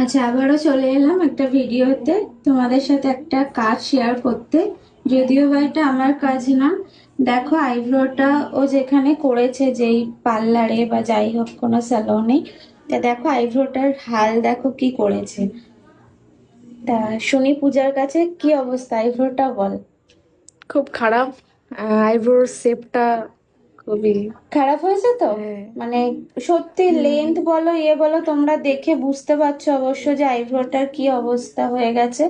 আচ্ছা, আবারও চলে এলাম একটা ভিডিওতে তোমাদের সাথে একটা কাজ শেয়ার করতে। যদিও বা এটা আমার কাজ না। দেখো আইব্রোটা ও যেখানে করেছে, যেই পার্লারে বা যাই হোক কোনো স্যালনে, তা দেখো আইব্রোটার হাল দেখো কি করেছে। তা শুনি পূজার কাছে কি অবস্থা, আইব্রোটা বল। খুব খারাপ। আইব্রোর শেপটা খুবই। খারাপ হয়েছে তো? হ্যাঁ। মানে সত্যি হুম। লেন্থ বলো বলো, তোমরা দেখে বুঝতে পারছো অবশ্য যে আইব্রোটার কি অবস্থা হয়ে গেছে।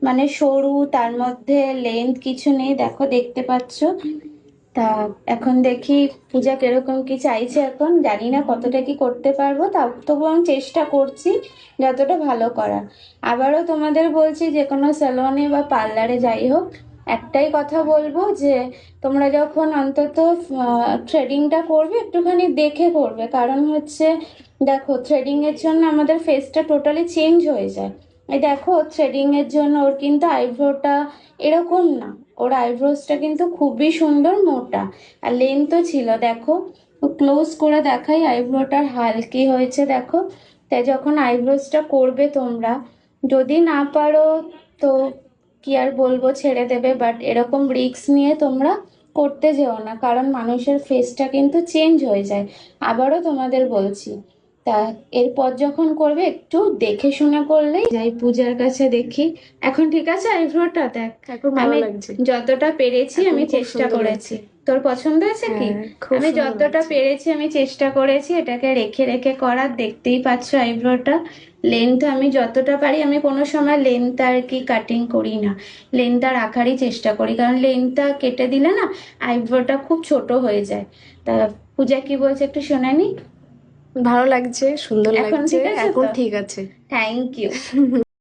মানে সরু, তার মধ্যে লেন্থ কিছু নেই, দেখো দেখতে পাচ্ছো। তা এখন দেখি পূজা কিরকম কি চাইছে, এখন জানি না কতটা কি করতে পারবো, তাও তবু আমি চেষ্টা করছি যতটা ভালো করার। আবারও তোমাদের বলছি, যে কোনো স্যালনে বা পার্লারে যাই হোক, একটাই কথা বলবো যে তোমরা যখন অন্তত থ্রেডিংটা করবে একটুখানি দেখে করবে। কারণ হচ্ছে দেখো, থ্রেডিং এর জন্য আমাদের ফেসটা টোটালি চেঞ্জ হয়ে যায়। এই দেখো, থ্রেডিং এর জন্য ওর কিন্তু আইব্রোটা এরকম না, ওর আইব্রোসটা কিন্তু খুবই সুন্দর, মোটা। আর লেন্থও ছিল দেখো। ক্লোজ করে দেখাই আইব্রোটার হাল কি হয়েছে দেখো। তাই যখন আইব্রোসটা করবে তোমরা, যদি না পারো তো কি আর বলবো, ছেড়ে দেবে। বাট এরকম রিস্ক নিয়ে তোমরা করতে যেও না, কারণ মানুষের ফেসটা কিন্তু চেঞ্জ হয়ে যায়। আবারও তোমাদের বলছি। তা এরপর যখন করবে একটু দেখে শুনে করলেই যাই। পূজার কাছে দেখি এখন ঠিক আছে আইব্রোটা, দেখ। এখন ভালো আমি লাগছে। যতটা পেরেছি এখন আমি খুব চেষ্টা সুন্দর করেছি। লাগছে। তোর পছন্দ হয়েছে কি? হ্যাঁ, খুব আমি সুন্দর যতটা লাগছে। পেরেছি আমি চেষ্টা করেছি এটাকে রেখে রেখে করার, দেখতেই পাচ্ছ আইব্রোটা। লেন্থ আমি যতটা পারি, আমি কোনো সময় লেন্থ আর কি কাটিং করি না, লেন্থটা রাখারই চেষ্টা করি, কারণ লেন্থটা কেটে দিলে না আইব্রোটা খুব ছোট হয়ে যায়। তা পূজা কি বলছে একটু শোনা নি। ভালো লাগছে, সুন্দর এখন লাগছে। ঠিক আছে এখন তো? ঠিক আছে। Thank you.